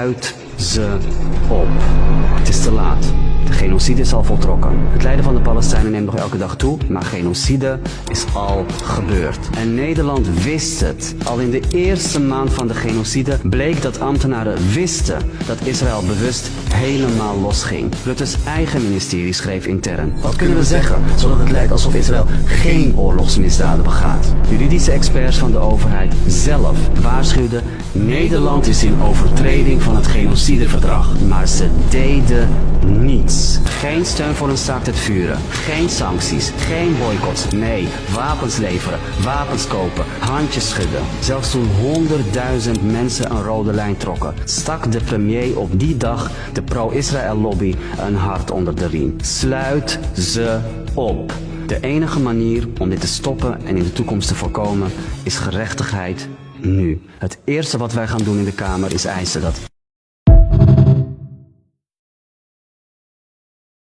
Sluit ze op. Het is te laat. De genocide is al voltrokken. Het lijden van de Palestijnen neemt nog elke dag toe, maar genocide is al gebeurd. En Nederland wist het. Al in de eerste maand van de genocide bleek dat ambtenaren wisten dat Israël bewust helemaal losging. Rutte's eigen ministerie schreef intern: wat kunnen we zeggen, zodat het lijkt alsof Israël geen oorlogsmisdaden begaat? Juridische experts van de overheid zelf waarschuwden: Nederland is in overtreding van het genocideverdrag. Maar ze deden niets. Geen steun voor een staakt het vuren. Geen sancties. Geen boycotts. Nee, wapens leveren. Wapens kopen. Handjes schudden. Zelfs toen 100.000 mensen een rode lijn trokken, stak de premier op die dag de pro-Israël lobby een hart onder de riem. Sluit ze op. De enige manier om dit te stoppen en in de toekomst te voorkomen is gerechtigheid nu. Het eerste wat wij gaan doen in de Kamer is eisen dat